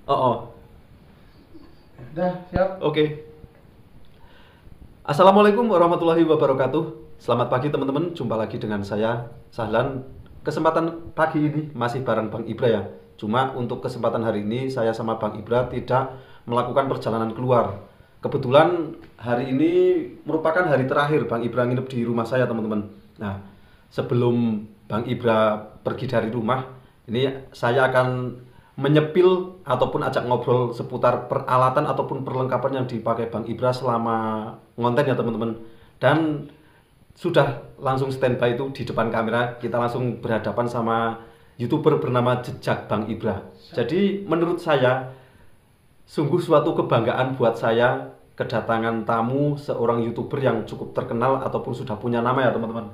Oh, oh. Udah, siap. Oke. Assalamualaikum warahmatullahi wabarakatuh. Selamat pagi teman-teman. Jumpa lagi dengan saya Sahlan. Kesempatan pagi ini masih bareng Bang Ibra ya. Cuma untuk kesempatan hari ini saya sama Bang Ibra tidak melakukan perjalanan keluar. Kebetulan hari ini merupakan hari terakhir Bang Ibra nginep di rumah saya teman-teman. Nah, sebelum Bang Ibra pergi dari rumah, ini saya akan menyepil ataupun ajak ngobrol seputar peralatan ataupun perlengkapan yang dipakai Bang Ibra selama ngonten ya teman-teman. Dan sudah langsung standby itu di depan kamera, kita langsung berhadapan sama YouTuber bernama Jejak Bang Ibra. Jadi menurut saya sungguh suatu kebanggaan buat saya kedatangan tamu seorang YouTuber yang cukup terkenal ataupun sudah punya nama ya teman-teman.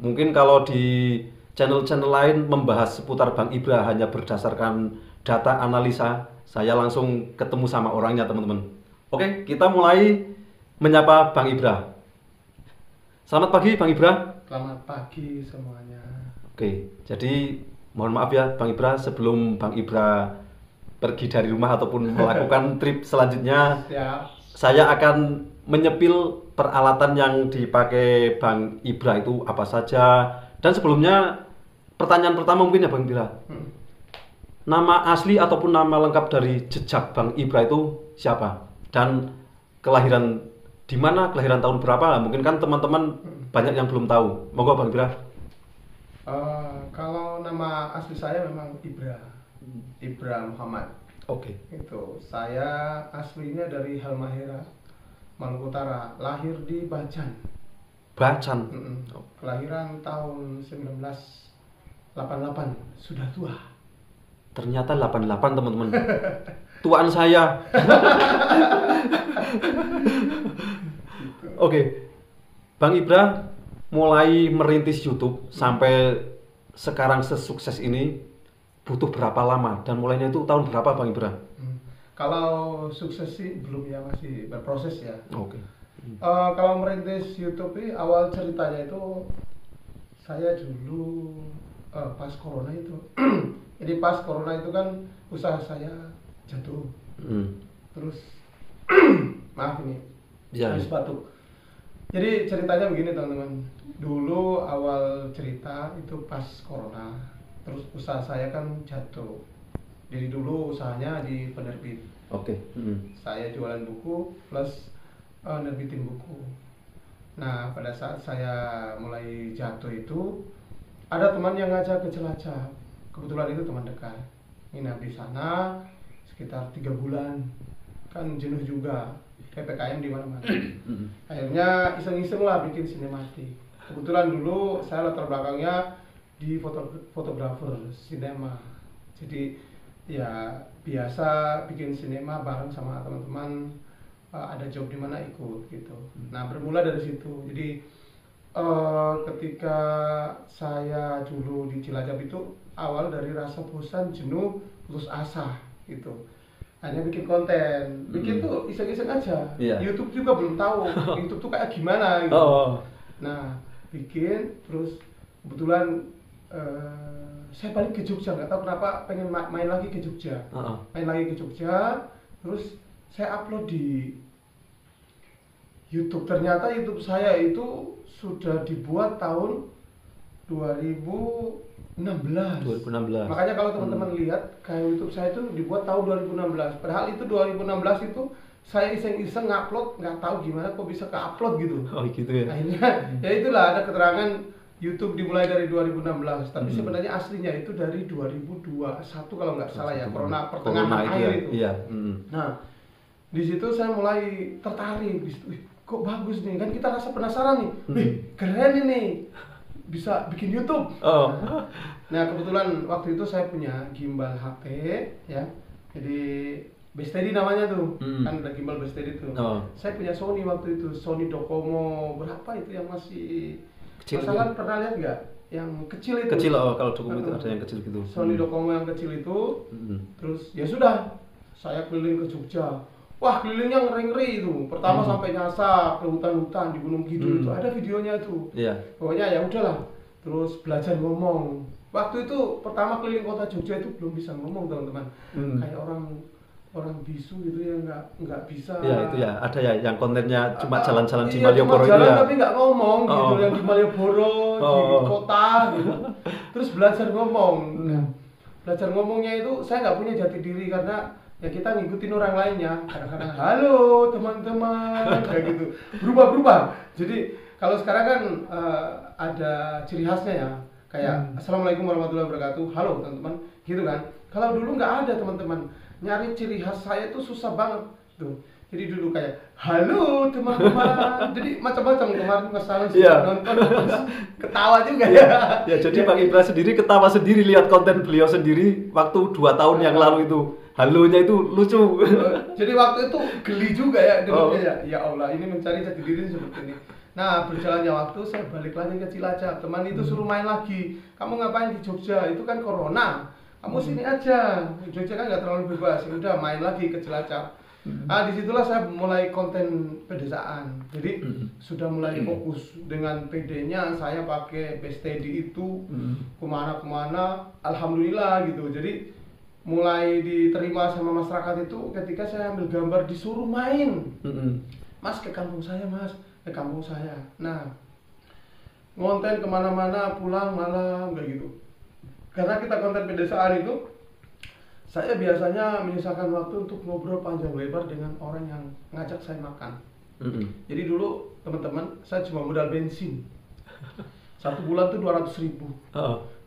Mungkin kalau di channel-channel lain membahas seputar Bang Ibra hanya berdasarkan data analisa, saya langsung ketemu sama orangnya teman-teman. Oke, kita mulai menyapa Bang Ibra. Selamat pagi Bang Ibra. Selamat pagi semuanya. Oke, jadi mohon maaf ya Bang Ibra, sebelum Bang Ibra pergi dari rumah ataupun melakukan trip selanjutnya, Siap. saya akan menyepil peralatan yang dipakai Bang Ibra itu apa saja. Dan sebelumnya pertanyaan pertama mungkin ya Bang Ibra. Nama asli ataupun nama lengkap dari Jejak Bang Ibra itu siapa? Dan kelahiran di mana, kelahiran tahun berapa? Mungkin kan teman-teman banyak yang belum tahu. Monggo Bang Ibra. Kalau nama asli saya memang Ibra Muhammad. Oke. Itu saya aslinya dari Halmahera, Maluku Utara. Lahir di Bacan. Bacan. Kelahiran tahun 1988. Sudah tua. Ternyata 88 teman-teman. Tuaan saya. Oke. Bang Ibra mulai merintis YouTube sampai sekarang sesukses ini butuh berapa lama dan mulainya itu tahun berapa Bang Ibra? Kalau sukses sih belum ya, masih berproses ya. Oke. Kalau merintis YouTube ini awal ceritanya itu saya dulu pas corona itu. Jadi pas corona itu kan usaha saya jatuh. Terus maaf ini Ya. habis batuk. Jadi ceritanya begini teman-teman. Dulu awal cerita itu pas corona. Terus usaha saya kan jatuh. Jadi dulu usahanya di penerbit. Oke. Saya jualan buku plus nerbitin buku. Nah, pada saat saya mulai jatuh itu ada teman yang ngajak ke Cilacap. Kebetulan itu teman dekat. Nginap di sana sekitar 3 bulan. Kan jenuh juga. PPKM di mana-mana. Akhirnya iseng-iseng lah bikin sinematik. Kebetulan dulu saya latar belakangnya di fotografer sinema. Jadi ya biasa bikin sinema bareng sama teman-teman, ada job di mana ikut gitu. Nah, bermula dari situ. Jadi ketika saya dulu di Cilacap itu awal dari rasa bosan, jenuh, putus asa gitu. Hanya bikin konten, bikin tuh iseng-iseng aja. Iya. YouTube juga belum tahu YouTube tuh kayak gimana gitu. Nah, bikin terus kebetulan saya balik ke Jogja, nggak tahu kenapa pengen main lagi ke Jogja. Main lagi ke Jogja, terus saya upload di YouTube. Ternyata YouTube saya itu sudah dibuat tahun 2016. Makanya kalau teman-teman lihat kayak YouTube saya itu dibuat tahun 2016. Padahal itu 2016 itu saya iseng-iseng ngupload, nggak tahu gimana kok bisa ke-upload gitu. Oh gitu ya. Akhirnya ya itulah ada keterangan YouTube dimulai dari 2016, tapi sebenarnya aslinya itu dari 2021 kalau nggak salah ya, corona pertengahan akhir itu. Iya. Nah, di situ saya mulai tertarik. Di situ, kok bagus nih, kan kita rasa penasaran nih. Keren ini, bisa bikin YouTube. Nah, kebetulan waktu itu saya punya gimbal HP ya, jadi Bestedi namanya tuh, kan ada gimbal Bestedi tuh. Saya punya Sony waktu itu, Sony Docomo berapa itu yang masih Kecil. Masalah pernah lihat nggak? Yang kecil itu. Kecil, kalau Docomo itu ada yang kecil gitu. Sony Docomo yang kecil itu. Terus ya sudah, saya keliling ke Jogja. Wah, kelilingnya ngeri-ngeri itu. Pertama sampai nyasar ke hutan-hutan di Gunung Kidul itu ada videonya tuh. Iya. Pokoknya ya udahlah. Terus belajar ngomong. Waktu itu pertama keliling kota Jogja itu belum bisa ngomong teman-teman. Kayak orang bisu gitu ya nggak bisa. Ya itu ya, ada ya yang kontennya cuma jalan-jalan di Iya, cuma Malioboro itu jalan ya. tapi nggak ngomong gitu, yang di Malioboro di Oh. kota gitu. Terus belajar ngomong. Nah, belajar ngomongnya itu saya nggak punya jati diri karena ya kita ngikutin orang lainnya. Kadang-kadang halo teman-teman kayak gitu, berubah-berubah. Jadi kalau sekarang kan ada ciri khasnya ya, kayak Assalamualaikum warahmatullahi wabarakatuh, halo teman-teman, gitu kan. Kalau dulu nggak ada teman-teman, nyari ciri khas saya tuh susah banget tuh. Jadi dulu kayak halo teman-teman, jadi macam-macam. Kemarin Mas Salon Iya. nonton, ketawa juga ya. Ya jadi Bang Ibra sendiri ketawa sendiri lihat konten beliau sendiri waktu 2 tahun yang lalu itu. Halonya itu lucu. Jadi waktu itu geli juga ya dengarnya ya. Ya Allah, ini mencari jati diri seperti ini. Nah, berjalannya waktu saya balik lagi ke Cilacap. Teman itu suruh main lagi. Kamu ngapain di Jogja? Itu kan corona. Kamu sini aja. Jogja kan nggak terlalu bebas. Ya udah main lagi ke Cilacap. Nah, disitulah saya mulai konten pedesaan. Jadi sudah mulai fokus dengan PD-nya. Saya pakai BSTD itu kemana-kemana. Alhamdulillah gitu. Jadi mulai diterima sama masyarakat itu ketika saya ambil gambar disuruh main. Mas ke kampung saya mas, ke kampung saya. Nah, ngonten kemana-mana pulang malam kayak gitu. Karena kita konten pedesaan itu, saya biasanya menyisakan waktu untuk ngobrol panjang lebar dengan orang yang ngajak saya makan. Jadi dulu teman-teman, saya cuma modal bensin. 1 bulan tuh 200.000.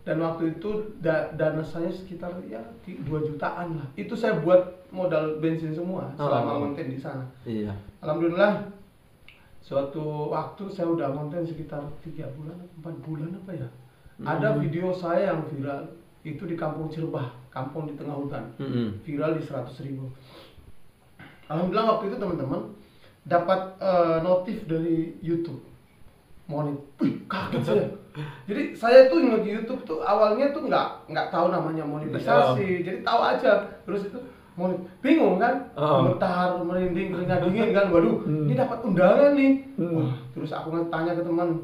Dan waktu itu dana saya sekitar ya 2 jutaan lah. Itu saya buat modal bensin semua selama konten di sana. Iya. Alhamdulillah suatu waktu saya udah konten sekitar 3 bulan, 4 bulan apa ya. Ada video saya yang viral itu di Kampung Cirebah, kampung di tengah hutan. Viral di 100.000. Alhamdulillah waktu itu teman-teman dapat notif dari YouTube. Monet, kaget saya. Jadi saya tuh ingat YouTube tuh awalnya tuh nggak tahu namanya monetisasi, jadi tahu aja. Terus itu monet, bingung kan, gemetar, merinding, keringat dingin kan. Waduh, ini dapat undangan nih. Wah, terus aku tanya ke teman.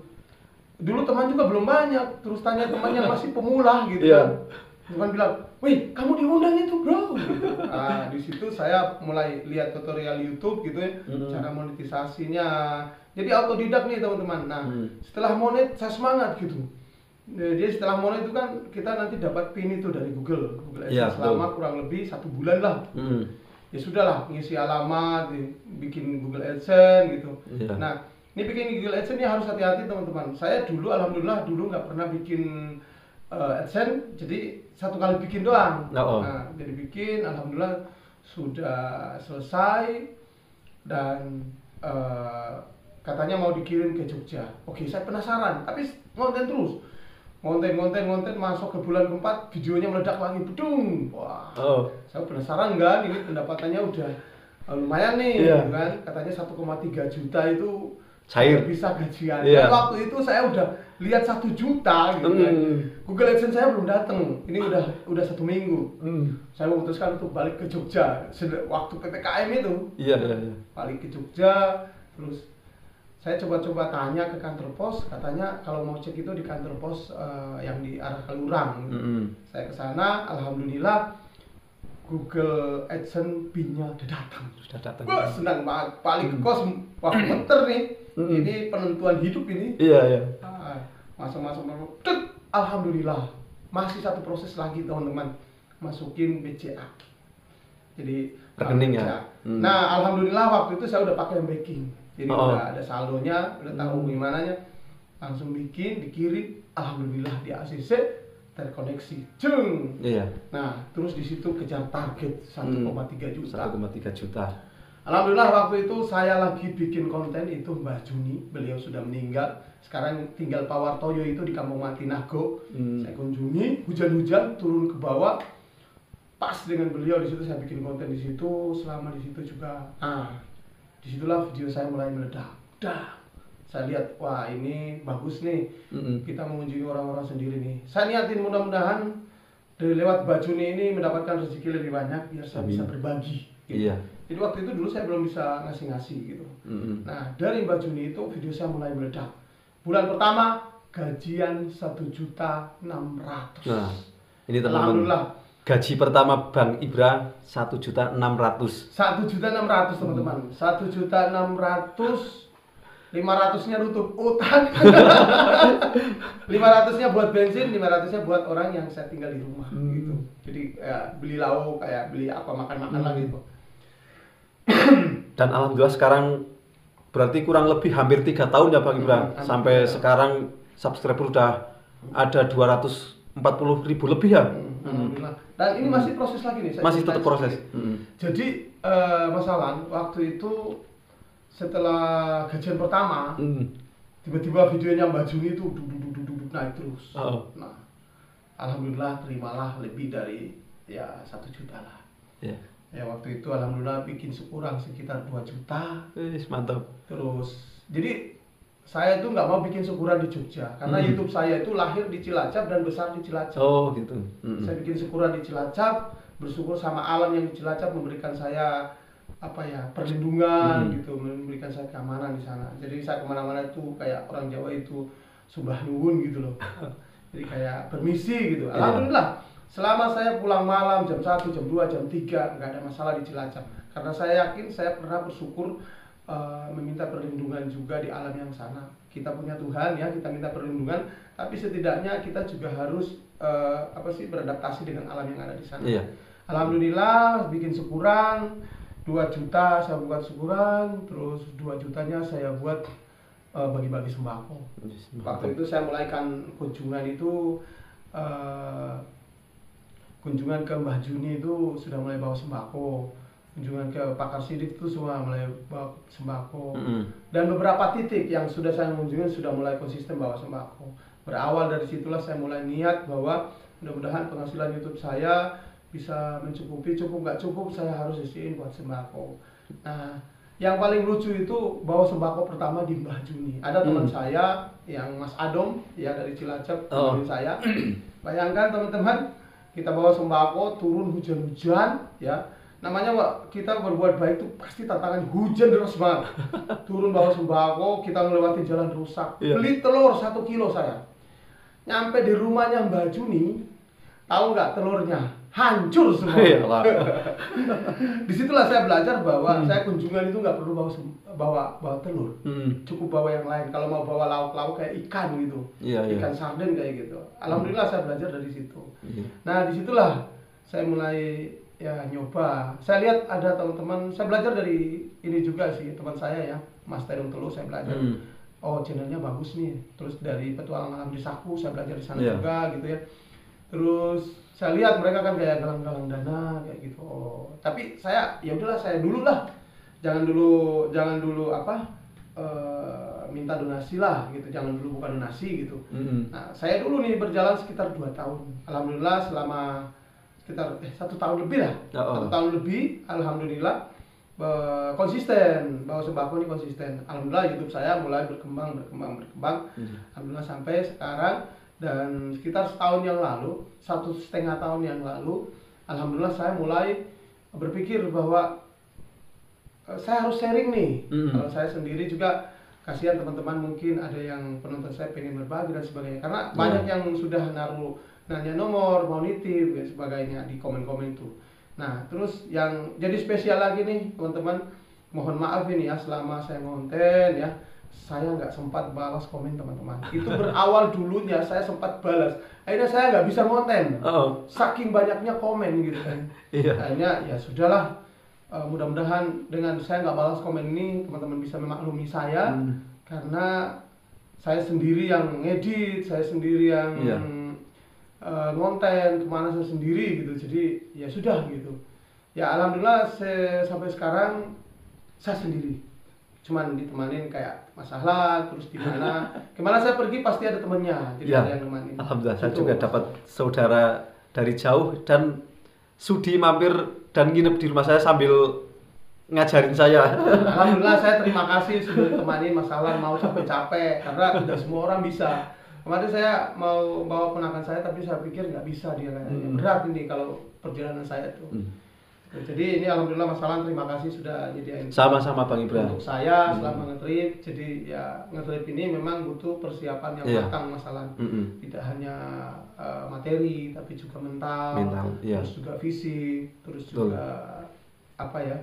Dulu teman juga belum banyak. Terus tanya teman yang masih pemula gitu kan. Teman bilang, wih kamu diundang itu bro. Nah di situ saya mulai lihat tutorial YouTube gitu ya, cara monetisasinya. Jadi autodidak nih teman-teman. Nah setelah monet saya semangat gitu. Jadi setelah monet itu kan kita nanti dapat pin itu dari Google AdSense selama kurang lebih 1 bulan lah. Ya sudahlah, ngisi alamat, bikin Google AdSense gitu. Nah ini bikin Google AdSense ini harus hati-hati teman-teman. Saya dulu alhamdulillah dulu nggak pernah bikin AdSense, jadi 1 kali bikin doang. Nah jadi bikin, alhamdulillah sudah selesai dan katanya mau dikirim ke Jogja. Oke, saya penasaran, tapi ngonten terus. Ngonten masuk ke bulan keempat, videonya meledak lagi, bedung. Wah, saya penasaran kan, ini pendapatannya udah lumayan nih, kan? Katanya 1,3 juta itu cair bisa gajian. Dan waktu itu saya udah lihat 1 juta gitu kan. Google AdSense saya belum datang. Ini udah 1 minggu. Saya memutuskan untuk balik ke Jogja waktu PPKM itu. Balik ke Jogja, terus saya coba-coba tanya ke kantor pos, katanya kalau mau cek itu di kantor pos yang di arah Kelurang. Saya ke sana, alhamdulillah Google AdSense PIN-nya udah datang. Wah, senang banget. Balik ke kos, wah bener nih. Ini penentuan hidup ini. Masuk, alhamdulillah. Masih 1 proses lagi teman-teman. Masukin BCA. Jadi rekening ya. Nah, alhamdulillah waktu itu saya udah pakai banking. Jadi udah ada saldonya, udah tahu gimana nya. Langsung bikin, dikirim, alhamdulillah di ACC terkoneksi. Jeng. Nah, terus di situ kejar target 1,3 juta. 1,3 juta. Alhamdulillah waktu itu saya lagi bikin konten itu Mbah Juni, beliau sudah meninggal. Sekarang tinggal Pak Wartoyo itu di Kampung Mati Nago. Saya kunjungi, hujan-hujan turun ke bawah. Pas dengan beliau di situ saya bikin konten di situ, selama di situ juga. Disitulah video saya mulai meledak. Saya lihat, wah ini bagus nih. Kita mengunjungi orang-orang sendiri nih. Saya niatin mudah-mudahan dari lewat Mbah Juni ini mendapatkan rezeki lebih banyak biar saya bisa berbagi. Gitu. Jadi waktu itu dulu saya belum bisa ngasih-ngasih gitu. Nah dari Mbah Juni itu video saya mulai meledak. Bulan pertama gajian 1.600.000. Nah, ini teman-teman. Alhamdulillah. Gaji pertama Bang Ibra 1.600.000. 1.600.000 teman-teman. 1.600.000. 500-nya nutup utang. 500-nya buat bensin, 500-nya buat orang yang saya tinggal di rumah gitu. Jadi beli lauk, kayak beli apa makan-makan lah gitu. Dan alhamdulillah sekarang berarti kurang lebih hampir 3 tahun ya Bang Ibra. Sampai sekarang subscriber udah ada 240.000 lebih ya. Alhamdulillah. Dan ini masih proses lagi nih. Masih tetap proses. Jadi masalah waktu itu setelah gajian pertama, tiba-tiba videonya Mbak Juni itu duduk naik terus. Nah, alhamdulillah terimalah lebih dari ya 1 juta lah. Ya waktu itu alhamdulillah bikin syukuran sekitar 2 juta. Mantap. Terus jadi saya itu nggak mau bikin syukuran di Jogja karena YouTube saya itu lahir di Cilacap dan besar di Cilacap. Oh gitu. Saya bikin syukuran di Cilacap, bersyukur sama alam yang di Cilacap memberikan saya perlindungan gitu, memberikan saya keamanan di sana. Jadi saya kemana-mana itu kayak orang Jawa itu sumbah nuwun gitu loh. Jadi kayak permisi gitu. Alhamdulillah selama saya pulang malam jam 1, jam 2, jam 3 nggak ada masalah di Cilacap. Karena saya yakin saya pernah bersyukur meminta perlindungan juga di alam yang sana. Kita punya Tuhan ya, kita minta perlindungan, tapi setidaknya kita juga harus beradaptasi dengan alam yang ada di sana. Alhamdulillah bikin syukuran 2 juta saya buat syukuran, terus 2 jutanya saya buat bagi-bagi sembako. Waktu itu saya mulaikan kunjungan itu kunjungan ke Mbah Juni itu sudah mulai bawa sembako. Kunjungan ke Pakar Sidik itu semua mulai bawa sembako. Dan beberapa titik yang sudah saya kunjungi sudah mulai konsisten bawa sembako. Berawal dari situlah saya mulai niat bahwa mudah-mudahan penghasilan YouTube saya bisa mencukupi, cukup nggak cukup saya harus isiin buat sembako. Nah, yang paling lucu itu bawa sembako pertama di Mbah Juni. Ada teman saya yang Mas Adom ya dari Cilacap, teman saya. Bayangkan teman-teman, kita bawa sembako turun hujan-hujan ya. Namanya kita berbuat baik itu pasti tantangan, hujan deras banget. Turun bawa sembako, kita melewati jalan rusak. Beli telur 1 kilo saya. Nyampe di rumahnya Mbak Juni, tahu nggak telurnya? Hancur semua. Disitulah saya belajar bahwa saya kunjungan itu nggak perlu bawa telur, cukup bawa yang lain. Kalau mau bawa lauk-lauk kayak ikan gitu, ikan sarden kayak gitu. Alhamdulillah saya belajar dari situ. Nah disitulah saya mulai nyoba. Saya lihat ada teman-teman, saya belajar dari ini juga sih, teman saya ya, Mas Terung Telu, saya belajar. Oh channelnya bagus nih. Terus dari petualangan alam desaku saya belajar di sana juga gitu ya. Terus saya lihat mereka kan kayak galang-galang dana kayak gitu. Oh, tapi saya ya udahlah, saya dulu lah. Jangan dulu minta donasi lah gitu. Jangan dulu buka donasi gitu. Nah, saya dulu nih berjalan sekitar 2 tahun. Alhamdulillah selama sekitar 1 tahun lebih lah. 1 tahun lebih alhamdulillah konsisten, bawa sembako ini konsisten. Alhamdulillah YouTube saya mulai berkembang. Alhamdulillah sampai sekarang. Dan sekitar 1 tahun yang lalu, 1,5 tahun yang lalu, alhamdulillah saya mulai berpikir bahwa saya harus sharing nih. Kalau saya sendiri juga kasihan teman-teman, mungkin ada yang penonton saya pengen berbagi dan sebagainya. Karena banyak yang sudah nanya nomor, mau nitip dan sebagainya di komen-komen itu. Nah, terus yang jadi spesial lagi nih teman-teman, mohon maaf ini ya selama saya ngonten ya, saya nggak sempat balas komen teman-teman. Itu berawal dulunya saya sempat balas, akhirnya saya nggak bisa ngonten, saking banyaknya komen gitu kan. Akhirnya ya sudahlah, mudah-mudahan dengan saya nggak balas komen ini teman-teman bisa memaklumi saya, karena saya sendiri yang ngedit, saya sendiri yang ngonten kemana saya sendiri gitu. Jadi ya sudah gitu. Ya alhamdulillah sampai sekarang saya sendiri. Cuman ditemanin kayak masalah, terus kemana saya pergi pasti ada temennya, jadi ada yang nemanin. Alhamdulillah saya juga dapat saudara dari jauh dan sudi mampir dan nginep di rumah saya sambil ngajarin saya. Alhamdulillah saya terima kasih sudah ditemanin masalah, mau capek-capek karena tidak semua orang bisa. Kemarin saya mau bawa ponakan saya tapi saya pikir nggak bisa dia kayaknya. Berat ini kalau perjalanan saya tuh. Jadi ini alhamdulillah Mas Alan, terima kasih sudah nyediain Sama-sama Bang Ibra. untuk saya selama nge-trip. Jadi ya nge-trip ini memang butuh persiapan yang Iya. matang Mas Alan. Mm-mm. Tidak hanya materi tapi juga mental, Iya. terus juga fisik, terus Betul. juga apa ya,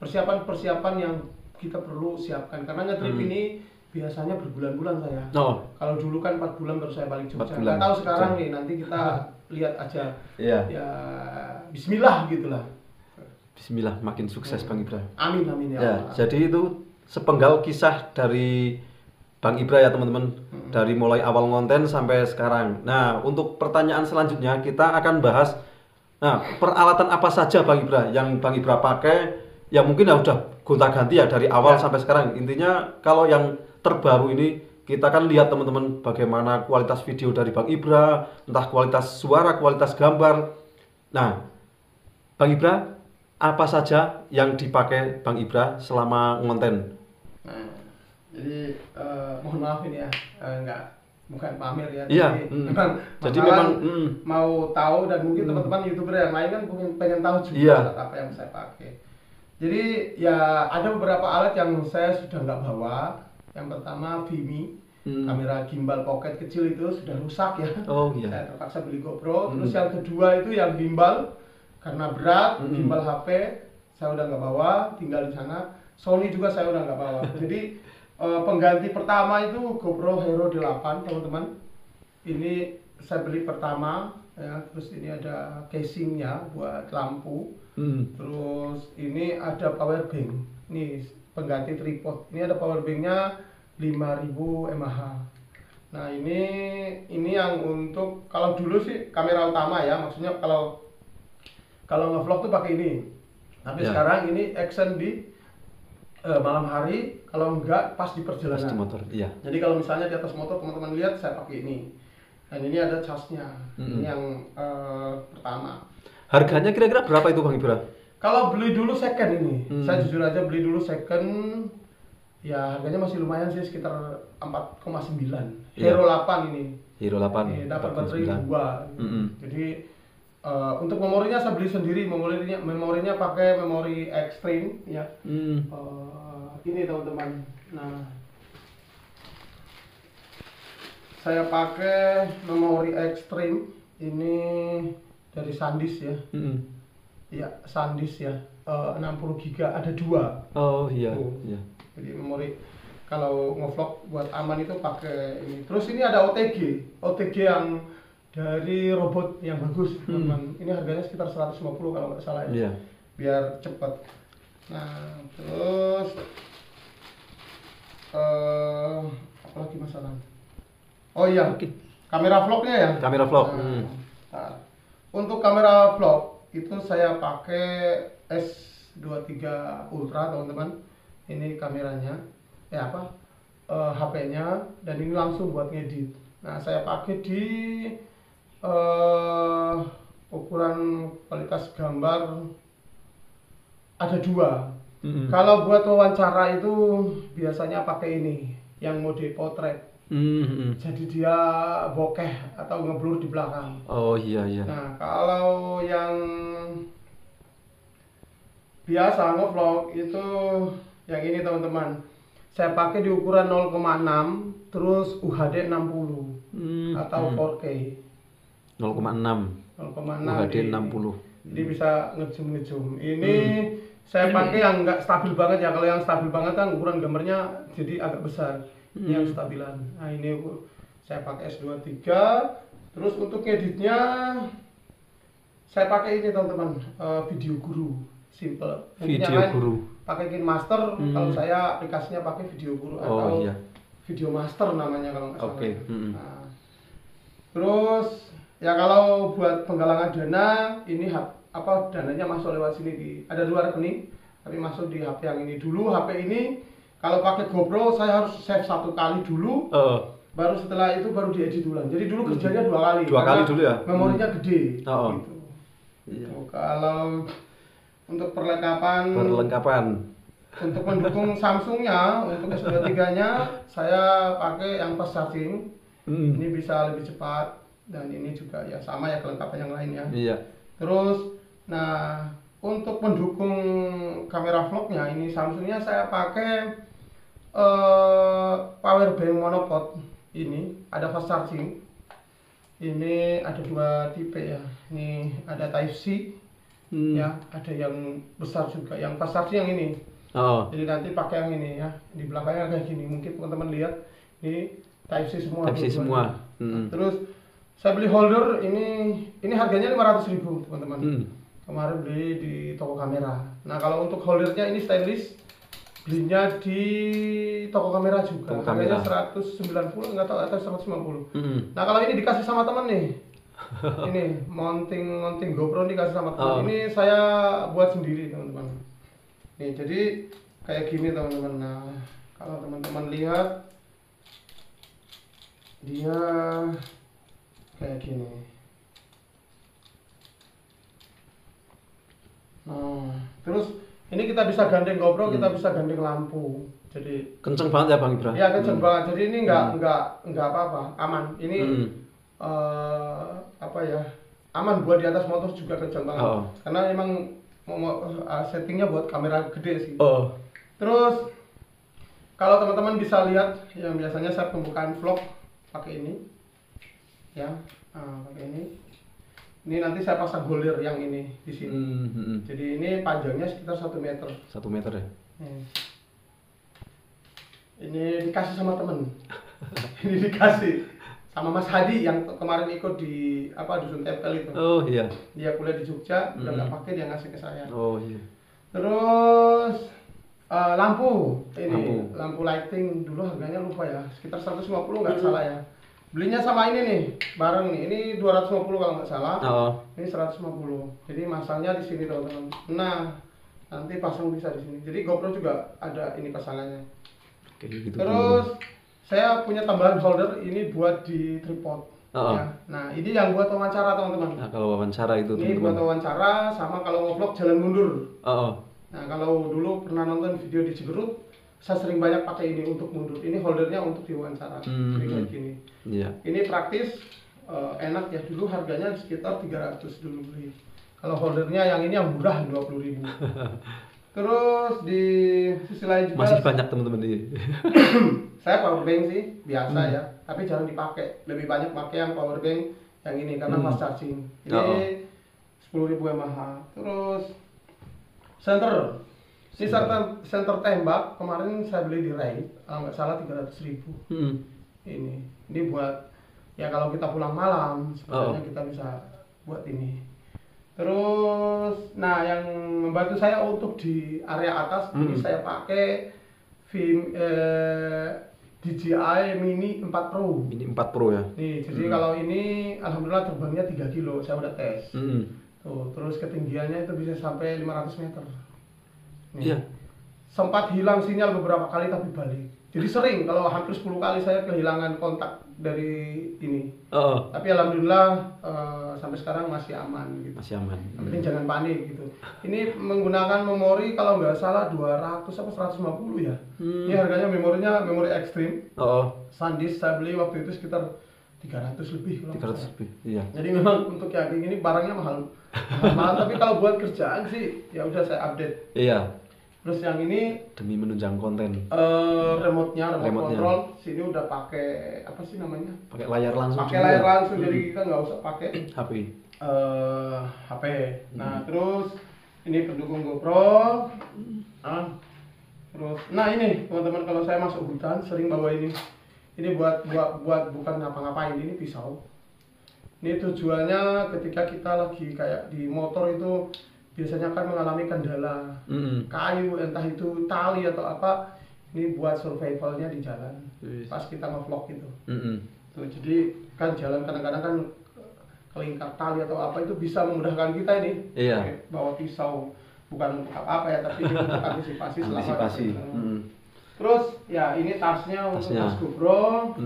persiapan-persiapan yang kita perlu siapkan karena nge-trip ini biasanya berbulan-bulan saya. Oh, Kalau dulu kan 4 bulan baru saya balik 4 Jogja. bulan. Nggak tahu sekarang Jogja. nih, nanti kita lihat aja. iya. Ya Bismillah gitulah. Bismillah, makin sukses Bang Ibra. Amin amin ya Ya, Allah. jadi itu sepenggal kisah dari Bang Ibra ya teman-teman. Dari mulai awal ngonten sampai sekarang. Nah, untuk pertanyaan selanjutnya kita akan bahas peralatan apa saja Bang Ibra yang Bang Ibra pakai, ya mungkin ya udah gonta-ganti ya dari awal sampai sekarang. Intinya kalau yang terbaru ini kita kan lihat teman-teman bagaimana kualitas video dari Bang Ibra, entah kualitas suara, kualitas gambar. Nah, Bang Ibra, apa saja yang dipakai Bang Ibra selama ngonten? Nah, jadi mohon maaf ini ya, bukan pamer ya. Iya, Jadi jadi memang mau tahu dan mungkin teman-teman YouTuber yang lain kan pengen tahu juga Iya. alat apa yang saya pakai. Jadi ya ada beberapa alat yang saya sudah nggak bawa. Yang pertama Vimy, kamera gimbal pocket kecil itu sudah rusak ya. Oh iya. Saya terpaksa beli GoPro. Terus yang kedua itu yang gimbal karena berat, gimbal HP saya udah nggak bawa, tinggal di sana. Sony juga saya udah nggak bawa. Jadi pengganti pertama itu GoPro Hero 8 teman-teman. Ini saya beli pertama ya. Terus ini ada casingnya buat lampu. Terus ini ada power bank. Ini pengganti tripod. Ini ada power banknya 5000 mAh. Nah ini yang untuk kalau dulu sih kamera utama ya. Maksudnya kalau ngevlog tuh pakai ini. Tapi sekarang ini action di malam hari, kalau enggak pas di perjalanan. Pas di motor, iya. Jadi kalau misalnya di atas motor teman-teman lihat saya pakai ini. Dan ini ada casnya. Ini yang pertama. Harganya kira-kira berapa itu Bang Ibra? Kalau beli dulu second ini, saya jujur aja beli dulu second, ya harganya masih lumayan sih sekitar 4,9. Hero 8 ini. Hero 8. Ini dapat baterai 2. Jadi untuk memorinya saya beli sendiri, memorinya pakai memori Extreme ya. Ini teman-teman. Nah, saya pakai memori Extreme ini dari SanDisk ya. Iya, SanDisk ya. 60 GB ada 2. Oh iya. Iya. Jadi memori kalau ngevlog buat aman itu pakai ini. Terus ini ada OTG yang dari robot yang bagus teman. Ini harganya sekitar 150 kalau nggak salah ya. Iya. Biar cepat. Nah terus apa lagi masalah? Oh iya, kamera vlognya ya. Kamera vlog. Nah, untuk kamera vlog itu saya pakai S23 Ultra teman-teman. Ini kameranya, HP-nya, dan ini langsung buat ngedit. Nah saya pakai di ukuran kualitas gambar ada 2. Kalau buat wawancara itu biasanya pakai ini yang mode potret. Jadi dia bokeh atau ngeblur di belakang. Oh iya iya. Nah kalau yang biasa ngevlog itu yang ini teman-teman, saya pakai di ukuran 0,6 terus UHD 60 atau 4K. 0,6 UHD 60. Jadi bisa ngezoom. Ini saya pakai yang nggak stabil banget ya. Kalau yang stabil banget kan ukuran gambarnya jadi agak besar. Ini yang stabilan. Nah ini saya pakai S23. Terus untuk editnya saya pakai ini teman-teman, Video Guru, simple. Video Guru. Pakai KineMaster. Kalau saya aplikasinya pakai Video Guru atau Video Master namanya kalau nggak salah. Oke. Nah, terus ya kalau buat penggalangan dana ini dananya masuk lewat sini ada 2 rekening tapi masuk di HP yang ini. Dulu HP ini kalau pakai GoPro saya harus save 1 kali dulu, baru setelah itu baru diedit ulang. Jadi dulu kerjanya 2 kali. 2 kali dulu ya. Memorinya gede. Gitu. Iya. Kalau untuk perlengkapan untuk mendukung Samsungnya, untuk S23-nya saya pakai yang fast charging. Ini bisa lebih cepat dan ini juga ya sama ya kelengkapan yang lainnya. Iya. Terus nah untuk pendukung kamera vlognya ini Samsungnya saya pakai power bank monopod. Ini ada fast charging. Ini ada dua tipe ya. Ini ada Type C. Ya, ada yang besar juga. Yang fast charging yang ini. Jadi nanti pakai yang ini ya. Di belakangnya kayak gini. Mungkin teman-teman lihat ini Type C semua. Type C semua. Terus saya beli holder ini harganya 500.000 teman-teman. Kemarin beli di toko kamera. Nah kalau untuk holdernya ini stainless, belinya di toko kamera juga. Harganya 190 nggak tahu atau 150. Nah kalau ini dikasih sama temen nih. Ini mounting GoPro dikasih sama teman. Ini saya buat sendiri teman-teman. Nih jadi kayak gini teman-teman. Nah kalau teman-teman lihat dia kayak gini. Nah, terus ini kita bisa gandeng GoPro, kita bisa gandeng lampu. Jadi kenceng banget ya Bang Ibra? Iya kenceng banget. Jadi ini nggak apa-apa, aman. Ini apa ya? Aman buat di atas motor juga kenceng banget. Karena emang settingnya buat kamera gede sih. Terus kalau teman-teman bisa lihat yang biasanya saya pembukaan vlog pakai ini, ya, pakai ini. Ini nanti saya pasang holder yang ini di sini. Jadi ini panjangnya sekitar 1 meter. 1 meter ya? Ini dikasih sama temen. Ini dikasih sama Mas Hadi yang kemarin ikut di Dusun Tempel itu. Oh iya. Dia kuliah di Jogja, udah nggak pakai dia ngasih ke saya. Oh iya. Terus lampu ini, lampu lighting dulu harganya lupa ya, sekitar 150 nggak salah ya. Belinya sama ini nih, bareng nih. Ini 250 kalau nggak salah. Ini 150. Jadi masangnya di sini teman-teman. Nah, nanti pasang bisa di sini. Jadi GoPro juga ada ini pasangannya. Gitu. Terus saya punya tambahan holder ini buat di tripod. Ya. Nah, ini yang buat wawancara teman-teman. Nah, kalau wawancara itu ini buat wawancara sama kalau ngevlog jalan mundur. Nah, kalau dulu pernah nonton video di Cigerut, saya sering banyak pakai ini untuk mundur. Ini holdernya untuk diwawancara. Kayak gini. Ini praktis, enak ya. Dulu harganya sekitar 300 dulu beli. Kalau holdernya yang ini yang murah 20.000. Terus di sisi lain juga masih banyak teman-teman ini. Saya power bank sih biasa ya, tapi jarang dipakai. Lebih banyak pakai yang power bank yang ini karena fast charging. Ini 10.000 mAh. Terus center. Ini center tembak kemarin saya beli di Ray, nggak salah 300.000. Ini buat ya kalau kita pulang malam sebenarnya kita bisa buat ini. Terus, nah yang membantu saya untuk di area atas ini saya pakai DJI Mini 4 Pro. Mini 4 Pro ya. Nih, jadi kalau ini alhamdulillah terbangnya 3 kilo, saya udah tes. Tuh, terus ketinggiannya itu bisa sampai 500 meter. Nih. Sempat hilang sinyal beberapa kali tapi balik. Jadi sering kalau hampir 10 kali saya kehilangan kontak dari ini. Tapi alhamdulillah sampai sekarang masih aman gitu. Masih aman. Yang penting jangan panik gitu. Ini menggunakan memori kalau nggak salah 200 apa 150 ya. Ini harganya memori ekstrim. SanDisk saya beli waktu itu sekitar 300 lebih. 300 lebih. Iya. Jadi memang untuk yang ini barangnya mahal. Tapi kalau buat kerjaan sih ya udah saya update. Iya. Terus yang ini demi menunjang konten. Remote control sini udah pakai apa sih namanya? Pakai layar langsung. Pakai layar langsung jadi kita nggak usah pakai HP. HP. Nah terus ini pendukung GoPro. Terus, nah ini teman-teman kalau saya masuk hutan sering bawa ini. Ini buat bukan ngapa-ngapain, ini pisau. Ini tujuannya ketika kita lagi kayak di motor itu biasanya kan mengalami kendala kayu, entah itu tali atau apa. Ini buat survivalnya di jalan pas kita nge-vlog gitu. Tuh, jadi kan jalan kadang-kadang kan kelingkar tali atau apa itu bisa memudahkan kita ini. Bawa pisau bukan untuk apa-apa ya, tapi untuk antisipasi. Terus ya ini tasnya untuk tas GoPro.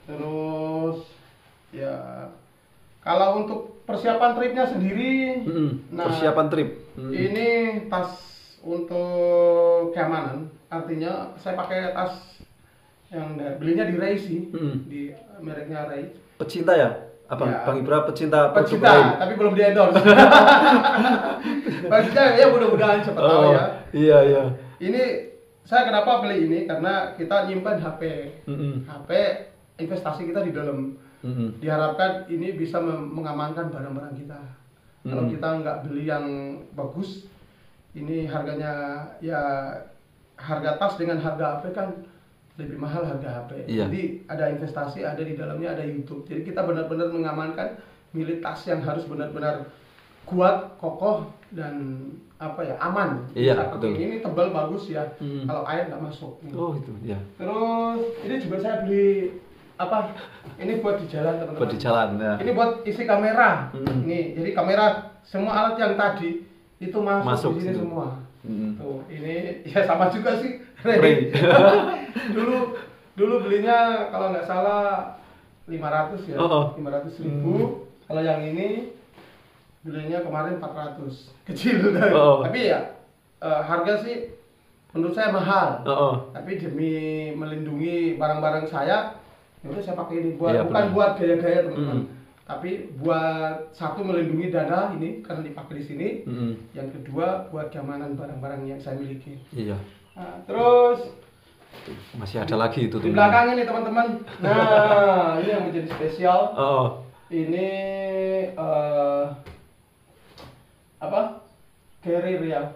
Terus ya kalau untuk persiapan tripnya sendiri, nah persiapan trip. Ini tas untuk keamanan. Artinya saya pakai tas yang belinya di Ray sih, di mereknya Ray. Pecinta ya? Bang Ibra pecinta produk pecinta, lain. tapi belum di endorse. Maksudnya ya mudah-mudahan cepat tahu ya. Iya. Ini saya kenapa beli ini karena kita nyimpan HP. HP investasi kita di dalam. Diharapkan ini bisa mengamankan barang-barang kita. Kalau kita nggak beli yang bagus, ini harganya ya harga tas dengan harga HP kan lebih mahal harga HP. Iya. Jadi ada investasi, ada di dalamnya ada YouTube. Jadi kita benar-benar mengamankan milik tas yang harus benar-benar kuat, kokoh dan aman. Iya, betul. betul. Ini tebal bagus ya. Kalau air nggak masuk. Oh itu ya. Terus ini juga saya beli ini buat di jalan teman-teman. Buat di jalan ya. Ini buat isi kamera. Ini jadi kamera semua alat yang tadi itu masuk di sini situ. semua. Tuh, ini ya sama juga sih. Ray. dulu belinya kalau nggak salah 500 ya. 500.000. Kalau yang ini belinya kemarin 400. Kecil udah. Tapi ya harga sih menurut saya mahal. Tapi demi melindungi barang-barang saya, ya udah saya pakai ini buat buat gaya-gaya teman-teman. Tapi buat satu melindungi dana ini karena dipakai di sini. Yang kedua buat keamanan barang-barang yang saya miliki. Iya. Nah, terus masih ada lagi itu di belakang ini teman-teman. Nah, ini yang menjadi spesial. Ini carrier ya.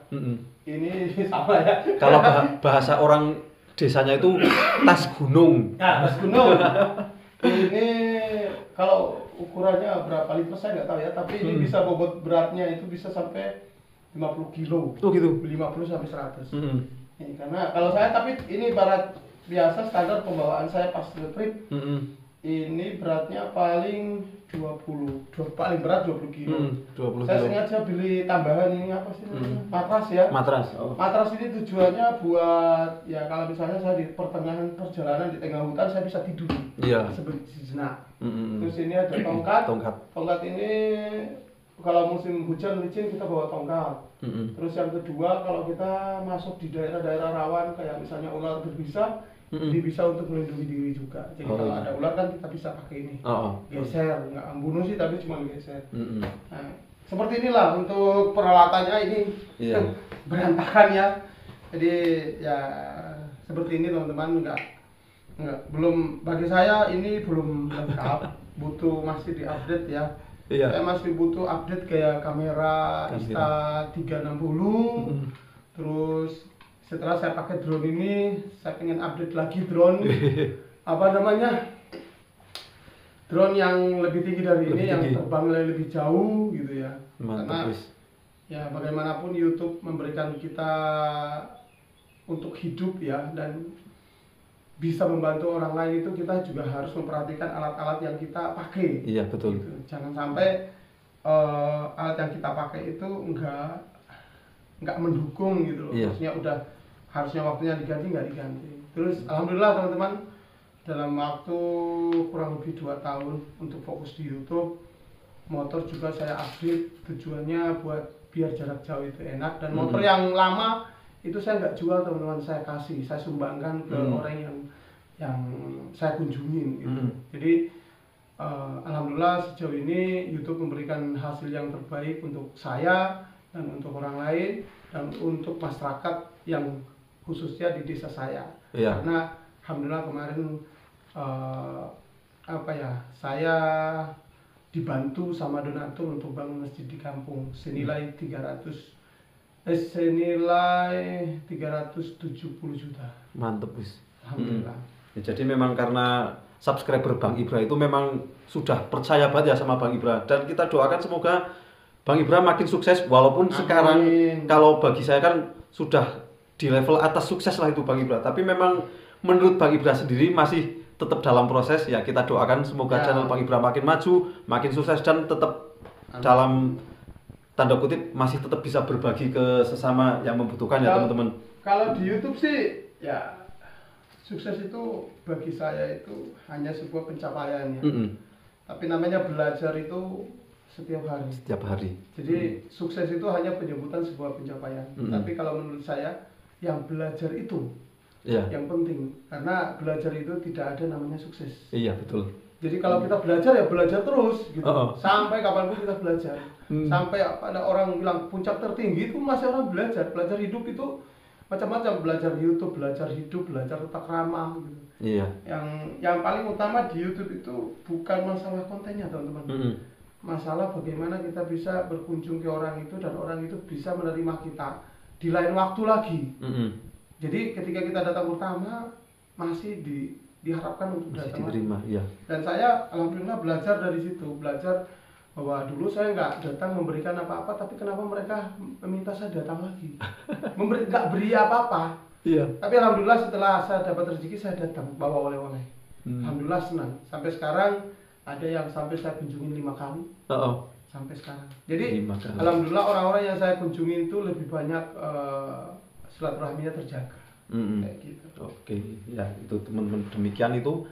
Ini sama ya. Kalau bahasa orang desanya itu tas gunung. Nah, tas gunung. Ini kalau ukurannya berapa liter saya nggak tahu ya, tapi ini bisa bobot beratnya itu bisa sampai 50 kilo. Oh gitu. 50 sampai 100. Ini karena kalau saya tapi ini berat biasa standar pembawaan saya pas trip. Ini beratnya paling 20 paling berat 20 kilo. 20 saya kilo. sengaja beli tambahan ini apa sih namanya? Matras ya. Matras. Matras ini tujuannya buat ya kalau misalnya saya di pertengahan perjalanan di tengah hutan saya bisa tidur. Iya. Sejenak. Terus ini ada tongkat. Tongkat ini kalau musim hujan licin kita bawa tongkat. Terus yang kedua kalau kita masuk di daerah-daerah rawan kayak misalnya ular berbisa, ini bisa untuk melindungi diri juga. Jadi kalau ada ular kan kita bisa pakai ini. Geser, nggak membunuh sih tapi cuma geser. Nah, seperti inilah untuk peralatannya ini. Berantakan ya. Jadi ya seperti ini teman-teman, belum bagi saya ini belum lengkap, butuh masih diupdate ya. Saya masih butuh update kayak kamera Insta360. Terus setelah saya pakai drone ini, saya pengen update lagi drone. Drone yang lebih tinggi dari ini, yang terbang lebih jauh gitu ya. Mantap. Karena ya bagaimanapun YouTube memberikan kita untuk hidup ya, dan bisa membantu orang lain itu kita juga harus memperhatikan alat-alat yang kita pakai. Iya betul. Gitu. Jangan sampai alat yang kita pakai itu nggak mendukung gitu loh. Maksudnya harusnya waktunya diganti nggak diganti. Terus alhamdulillah teman-teman dalam waktu kurang lebih 2 tahun untuk fokus di YouTube, motor juga saya update tujuannya buat biar jarak jauh itu enak, dan motor yang lama itu saya nggak jual teman-teman, saya sumbangkan ke orang yang saya kunjungin gitu. Jadi alhamdulillah sejauh ini YouTube memberikan hasil yang terbaik untuk saya dan untuk orang lain dan untuk masyarakat yang khususnya di desa saya. Karena alhamdulillah kemarin saya dibantu sama donatur untuk bangun masjid di kampung senilai 370 juta. Mantep wis. Alhamdulillah. Ya, jadi memang karena subscriber Bang Ibra itu memang sudah percaya banget ya sama Bang Ibra, dan kita doakan semoga Bang Ibra makin sukses, walaupun sekarang kalau bagi saya kan sudah di level atas sukses lah itu Bang Ibra, tapi memang menurut Bang Ibra sendiri masih tetap dalam proses ya. Kita doakan semoga channel Bang Ibra makin maju, makin sukses, dan tetap dalam tanda kutip masih tetap bisa berbagi ke sesama yang membutuhkan ya teman-teman. Kalau di YouTube sih ya sukses itu bagi saya itu hanya sebuah pencapaian ya. Tapi namanya belajar itu setiap hari. Jadi sukses itu hanya penyebutan sebuah pencapaian. Tapi kalau menurut saya yang belajar itu yang penting, karena belajar itu tidak ada namanya sukses. Iya betul. Jadi kalau kita belajar ya belajar terus gitu. Oh. Sampai kapanpun kita belajar. Sampai ada orang bilang puncak tertinggi itu masih orang belajar. Belajar hidup itu macam-macam, belajar YouTube, belajar hidup, belajar tata krama gitu. Iya. Yang paling utama di YouTube itu bukan masalah kontennya, teman-teman. Masalah bagaimana kita bisa berkunjung ke orang itu dan orang itu bisa menerima kita di lain waktu lagi. Jadi ketika kita datang pertama masih diharapkan untuk Masih datang diterima, lagi. iya. Dan saya alhamdulillah belajar dari situ, belajar bahwa dulu saya nggak datang memberikan apa-apa, tapi kenapa mereka meminta saya datang lagi, nggak beri apa-apa. Iya. Tapi alhamdulillah setelah saya dapat rezeki saya datang bawa oleh-oleh. Alhamdulillah senang. Sampai sekarang ada yang sampai saya kunjungin 5 kali. Sampai sekarang. Jadi alhamdulillah orang-orang yang saya kunjungin itu lebih banyak silaturahminya terjaga. Kayak gitu. Oke, ya itu teman-teman, demikian itu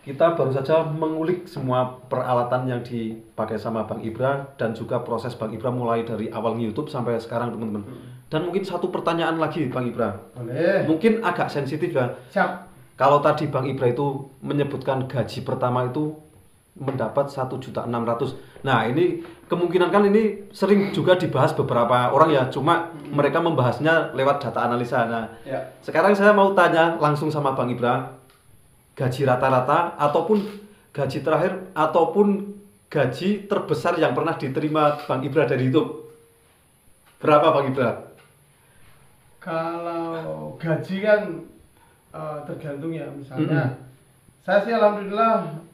kita baru saja mengulik semua peralatan yang dipakai sama Bang Ibra dan juga proses Bang Ibra mulai dari awal YouTube sampai sekarang, teman-teman. Dan mungkin satu pertanyaan lagi Bang Ibra. Boleh. Mungkin agak sensitif ya. Siap. Kalau tadi Bang Ibra itu menyebutkan gaji pertama itu mendapat 1.600.000. Nah, ini kemungkinan kan ini sering juga dibahas beberapa orang ya, cuma mereka membahasnya lewat data analisa. Nah, sekarang saya mau tanya langsung sama Bang Ibra, gaji rata-rata ataupun gaji terakhir ataupun gaji terbesar yang pernah diterima Bang Ibra dari YouTube, berapa Bang Ibra? Kalau gaji kan tergantung ya, misalnya saya sih alhamdulillah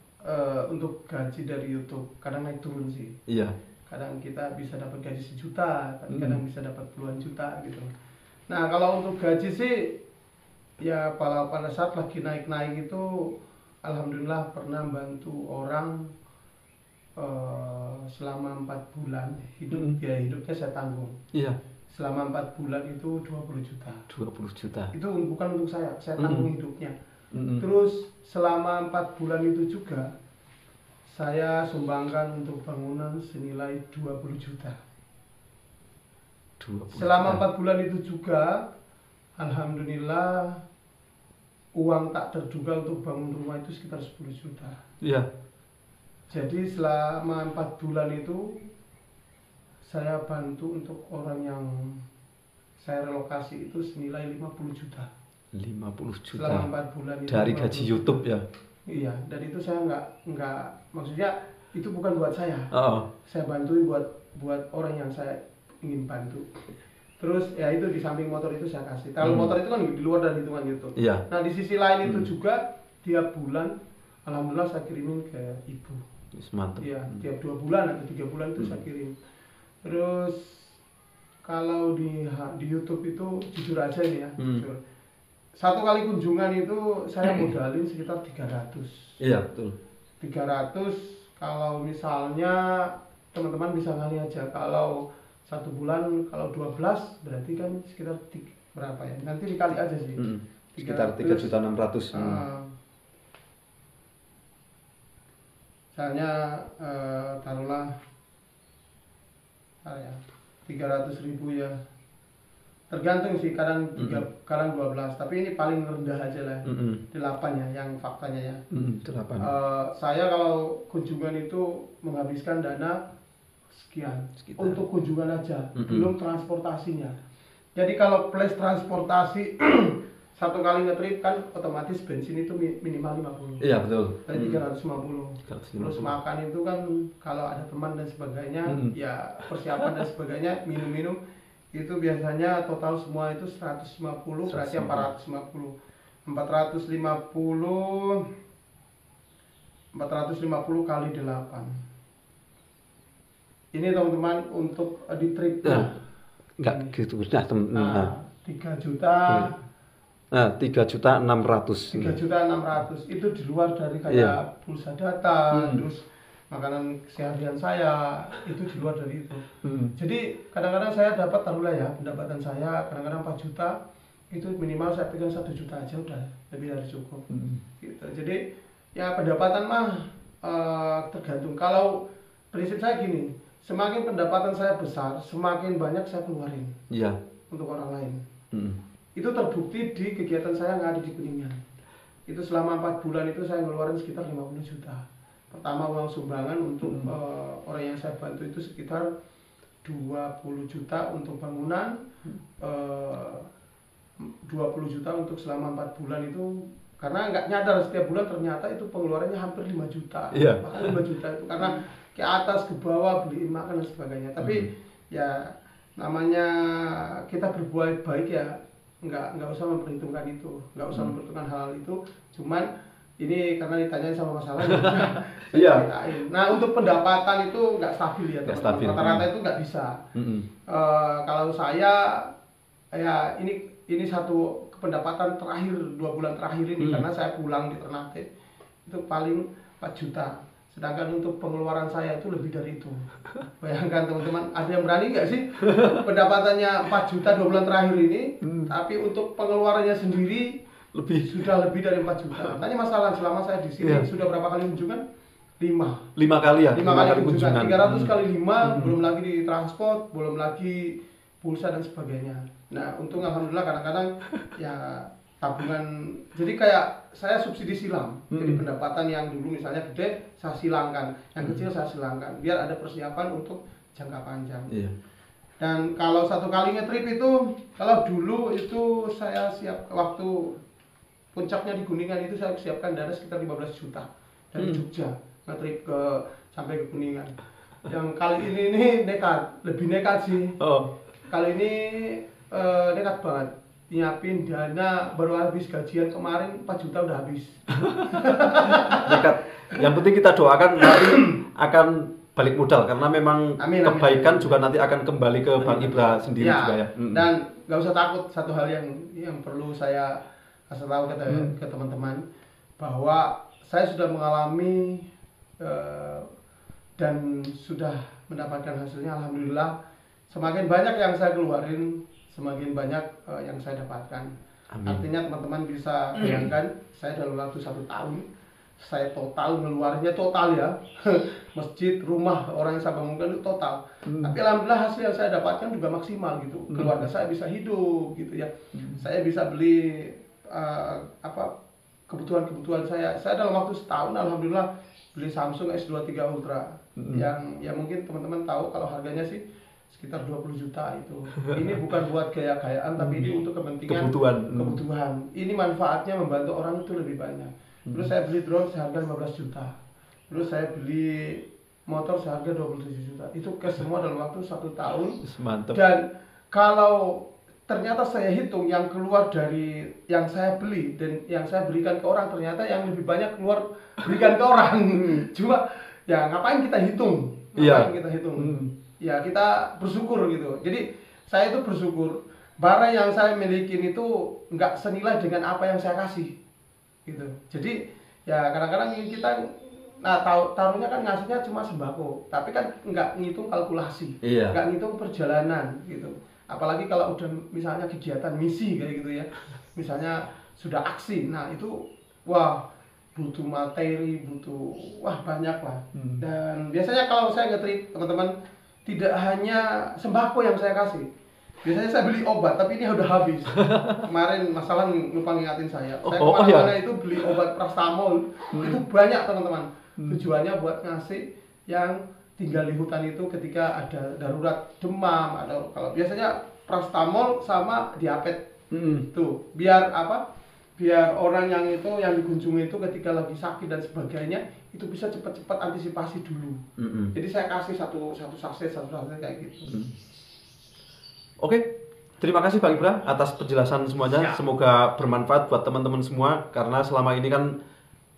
untuk gaji dari YouTube kadang naik turun sih. Iya. Kadang kita bisa dapat gaji 1 juta, tapi kadang bisa dapat puluhan juta gitu. Nah kalau untuk gaji sih ya pada saat lagi naik-naik itu alhamdulillah pernah bantu orang selama 4 bulan hidupnya saya tanggung. Iya. Selama 4 bulan itu 20 juta. 20 juta. Itu bukan untuk saya tanggung hidupnya. Terus selama 4 bulan itu juga saya sumbangkan untuk bangunan senilai 20 juta. 20 Selama juta. 4 bulan itu juga alhamdulillah uang tak terduga untuk bangun rumah itu sekitar 10 juta. Iya. Jadi selama 4 bulan itu saya bantu untuk orang yang saya relokasi itu senilai 50 juta. 50 juta. Selama 4 bulan itu dari gaji YouTube ya. Iya, dan itu saya nggak maksudnya itu bukan buat saya. Oh. Saya bantuin buat orang yang saya ingin bantu. Terus ya itu di samping motor itu saya kasih. Kalau motor itu kan di luar dari hitungan YouTube. Iya. Nah di sisi lain itu juga tiap bulan alhamdulillah saya kirimin ke ibu. Mantap. Iya, tiap 2 bulan atau 3 bulan itu saya kirim. Terus kalau di YouTube itu jujur aja ini ya, jujur. 1 kali kunjungan itu saya modalin sekitar 300. Iya, betul. 300 kalau misalnya teman-teman bisa kali aja kalau 1 bulan kalau 12 berarti kan sekitar berapa ya? Nanti dikali aja sih. Sekitar 3.600.000. Misalnya taruhlah ya 300.000 ya. Tergantung sih, kadang 12, tapi ini paling rendah aja lah. 8 ya yang faktanya ya. 8. Saya kalau kunjungan itu menghabiskan dana sekian untuk kunjungan aja, belum transportasinya. Jadi kalau plus transportasi 1 kali nge-trip kan otomatis bensin itu minimal 50. Iya, betul. Dari 350. Terus makan itu kan kalau ada teman dan sebagainya, ya persiapan dan sebagainya, minum-minum itu biasanya total semua itu 150, berarti 450. 450 kali 8. Ini teman-teman untuk di trip. Enggak gitu. Nah, 3 juta. Nah, 3.600.000. 3.600.000 itu di luar dari kayak pulsa data, terus makanan keseharian saya itu di luar dari itu. Jadi kadang-kadang saya dapat taruhlah ya pendapatan saya kadang-kadang 4 juta itu minimal saya pegang 1 juta aja udah lebih dari cukup. Gitu. Jadi ya pendapatan mah tergantung. Kalau prinsip saya gini, semakin pendapatan saya besar, semakin banyak saya keluarin. Iya. Untuk orang lain. Itu terbukti di kegiatan saya yang ada di Kuningan. Itu selama 4 bulan itu saya ngeluarin sekitar 50 juta. pertama uang sumbangan untuk orang yang saya bantu itu sekitar 20 juta untuk bangunan, 20 juta untuk selama 4 bulan itu, karena nggak nyadar setiap bulan ternyata itu pengeluarannya hampir 5 juta, bahkan 5 juta itu karena ke atas ke bawah beliin makan dan sebagainya. Tapi ya namanya kita berbuat baik ya nggak usah memperhitungkan itu, nggak usah memperhitungkan hal itu. Cuman ini karena ditanyain sama Mas Alan, saya ceritain. Nah untuk pendapatan itu nggak stabil ya teman-teman. Rata-rata itu nggak bisa. Kalau saya ya ini satu pendapatan terakhir 2 bulan terakhir ini karena saya pulang di Ternate itu paling 4 juta. Sedangkan untuk pengeluaran saya itu lebih dari itu. Bayangkan teman-teman, ada yang berani nggak sih pendapatannya 4 juta 2 bulan terakhir ini, tapi untuk pengeluarannya sendiri sudah lebih dari 4 juta. Tanya masalah selama saya di sini sudah berapa kali kunjungan? 5 kali ya? 5 kali kunjungan. 300 kali 5, belum lagi di transport, belum lagi pulsa dan sebagainya. Nah, untung alhamdulillah kadang-kadang ya tabungan, jadi kayak saya subsidi silang. Jadi pendapatan yang dulu misalnya gede saya silangkan, yang kecil saya silangkan biar ada persiapan untuk jangka panjang. Dan kalau 1 kali nge-trip itu, kalau dulu itu saya siap waktu puncaknya di Kuningan itu saya siapkan dana sekitar 15 juta dari Jogja nge-trip sampai ke Kuningan. Yang kali ini nekat, lebih nekat sih. Kali ini nekat banget. Nyiapin dana, baru habis gajian kemarin 4 juta udah habis. Nekat. Yang penting kita doakan nanti akan balik modal karena memang kebaikan juga nanti akan kembali ke Bang Ibra sendiri juga ya. Dan nggak usah takut, satu hal yang perlu saya kasih tahu ke teman-teman bahwa saya sudah mengalami dan sudah mendapatkan hasilnya alhamdulillah. Semakin banyak yang saya keluarin, semakin banyak yang saya dapatkan. Artinya teman-teman bisa bayangkan, saya dalam waktu 1 tahun saya total ngeluarinnya total ya masjid, rumah, orang yang saya bangunkan itu total. Tapi alhamdulillah hasil yang saya dapatkan juga maksimal gitu. Keluarga saya bisa hidup gitu ya. Saya bisa beli kebutuhan saya. Saya dalam waktu setahun alhamdulillah beli Samsung S23 Ultra yang ya mungkin teman-teman tahu kalau harganya sih sekitar 20 juta itu. Ini bukan buat gaya-gayaan tapi ini untuk kepentingan kebutuhan. Ini manfaatnya membantu orang itu lebih banyak. Terus saya beli drone seharga 15 juta. Terus saya beli motor seharga 27 juta. Itu ke semua dalam waktu 1 tahun. Mantap. Dan kalau ternyata saya hitung yang keluar dari yang saya beli dan yang saya berikan ke orang, ternyata yang lebih banyak keluar berikan ke orang. Cuma ya ngapain kita hitung? Ya kita bersyukur gitu. Jadi saya itu bersyukur barang yang saya milikin itu nggak senilai dengan apa yang saya kasih gitu. Jadi ya kadang-kadang kita taruhnya kan ngasihnya cuma sembako, tapi kan nggak ngitung kalkulasi, nggak ngitung perjalanan gitu. Apalagi kalau udah misalnya kegiatan misi kayak gitu ya, misalnya sudah aksi, nah itu wah butuh materi, butuh banyak lah. Dan biasanya kalau saya nge-trip teman-teman, tidak hanya sembako yang saya kasih. Biasanya saya beli obat, tapi ini udah habis. Kemarin masalah lupa ngingatin saya. Saya kemana-mana itu beli obat Prastamol. Itu banyak teman-teman. Tujuannya buat ngasih yang tinggal di hutan itu ketika ada darurat demam atau kalau biasanya Prastamol sama diabetes. Tuh, biar apa? Biar orang yang dikunjungi itu ketika lagi sakit dan sebagainya itu bisa cepat-cepat antisipasi dulu. Jadi saya kasih satu saset kayak gitu. Oke, terima kasih Bang Ibra atas penjelasan semuanya. Semoga bermanfaat buat teman-teman semua karena selama ini kan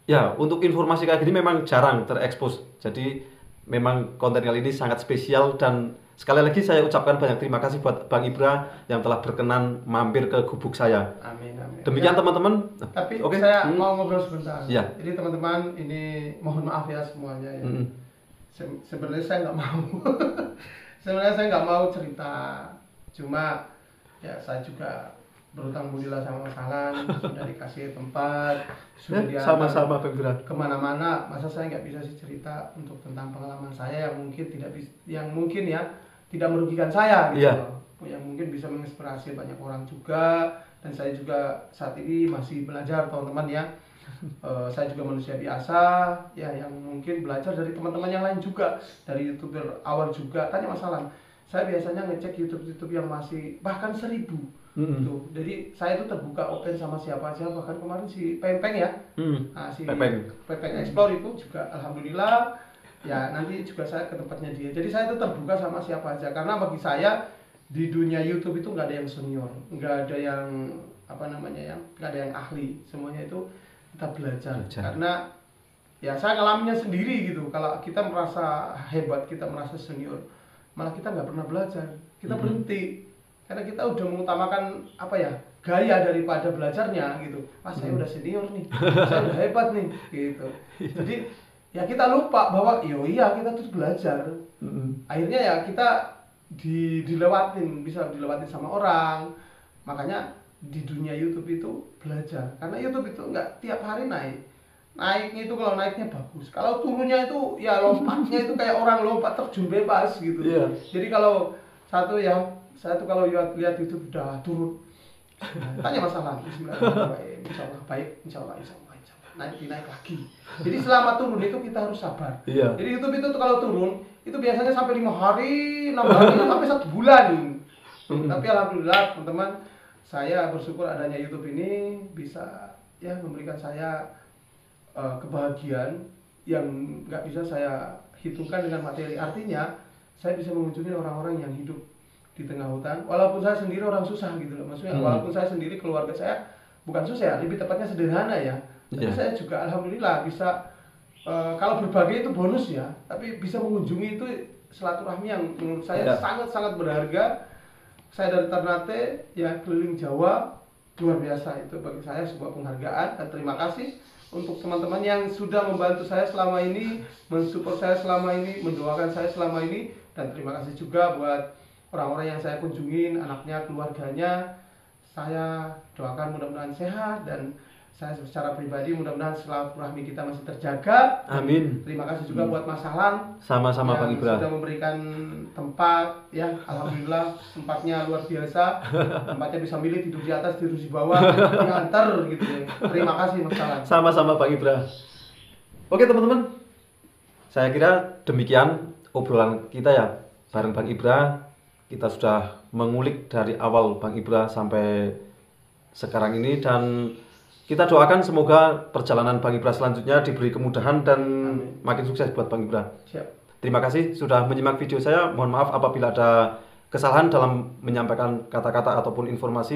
ya untuk informasi kayak gini memang jarang terekspos. Jadi memang konten kali ini sangat spesial dan sekali lagi saya ucapkan banyak terima kasih buat Bang Ibra yang telah berkenan mampir ke gubuk saya. Amin. Demikian teman-teman. Tapi saya mau ngobrol sebentar. Jadi teman-teman ini mohon maaf ya semuanya ya. Sebenarnya saya nggak mau. Sebenarnya saya nggak mau cerita. Cuma ya saya juga berutang budilah sama Mas Alan, sudah dikasih tempat, sudah sama-sama Bang Ibra kemana-mana. Masa saya nggak bisa sih cerita untuk tentang pengalaman saya yang mungkin tidak merugikan saya gitu. Yang mungkin bisa menginspirasi banyak orang juga. Dan saya juga saat ini masih belajar teman-teman ya. Saya juga manusia biasa, ya yang mungkin belajar dari teman-teman yang lain juga, dari YouTuber awal juga. Tanya masalah, saya biasanya ngecek YouTube yang masih bahkan 1.000 tuh. Jadi saya itu terbuka open sama siapa aja, bahkan kemarin si Pempeng ya, nah, si Pempeng Explore itu juga alhamdulillah ya, nanti juga saya ke tempatnya dia. Jadi saya itu terbuka sama siapa aja, karena bagi saya di dunia YouTube itu nggak ada yang senior, nggak ada yang apa namanya ya, nggak ada yang ahli, semuanya itu kita belajar. Karena ya saya ngalaminnya sendiri gitu. Kalau kita merasa hebat, kita merasa senior, malah kita nggak pernah belajar, kita berhenti karena kita udah mengutamakan apa ya, gaya daripada belajarnya gitu. Saya udah senior nih, saya udah hebat nih gitu. Jadi ya kita lupa bahwa iya kita terus belajar. Akhirnya ya kita bisa dilewatin sama orang. Makanya di dunia YouTube itu belajar, karena YouTube itu nggak tiap hari naiknya itu, kalau naiknya bagus, kalau turunnya itu ya lompatnya itu kayak orang lompat terjun bebas gitu. Jadi kalau saya tuh kalau lihat YouTube udah turun, tanya masalah, Bismillahirrahmanirrahim, insya Allah naik lagi. Jadi selama turun itu kita harus sabar. Jadi YouTube itu tuh kalau turun itu biasanya sampai 5 hari, 6 hari, sampai 1 bulan. Tapi alhamdulillah teman-teman, saya bersyukur adanya YouTube ini bisa ya memberikan saya kebahagiaan yang nggak bisa saya hitungkan dengan materi. Artinya saya bisa mengunjungi orang-orang yang hidup di tengah hutan, walaupun saya sendiri orang susah gitu loh. Maksudnya walaupun saya sendiri, keluarga saya bukan susah ya, lebih tepatnya sederhana ya. Tapi saya juga alhamdulillah bisa kalau berbagi itu bonus ya, tapi bisa mengunjungi itu silaturahmi yang menurut saya sangat-sangat berharga. Saya dari Ternate ya keliling Jawa, luar biasa, itu bagi saya sebuah penghargaan. Dan terima kasih untuk teman-teman yang sudah membantu saya selama ini, mensupport saya selama ini, mendoakan saya selama ini. Dan terima kasih juga buat orang-orang yang saya kunjungin, anaknya, keluarganya. Saya doakan mudah-mudahan sehat, dan saya secara pribadi mudah-mudahan silaturahmi kita masih terjaga. Amin. Terima kasih juga buat Mas Sahlan, sama-sama Bang Ibra, sudah memberikan tempat ya, alhamdulillah tempatnya luar biasa. Tempatnya bisa milih tidur di atas, tidur di bawah, diantar gitu ya. Terima kasih Mas Sahlan. Sama-sama Bang Ibra. Oke teman-teman, saya kira demikian obrolan kita ya bareng Bang Ibra. Kita sudah mengulik dari awal Bang Ibra sampai sekarang ini, dan kita doakan semoga perjalanan Bang Ibra selanjutnya diberi kemudahan dan makin sukses buat Bang Ibra. Siap. Terima kasih sudah menyimak video saya. Mohon maaf apabila ada kesalahan dalam menyampaikan kata-kata ataupun informasi.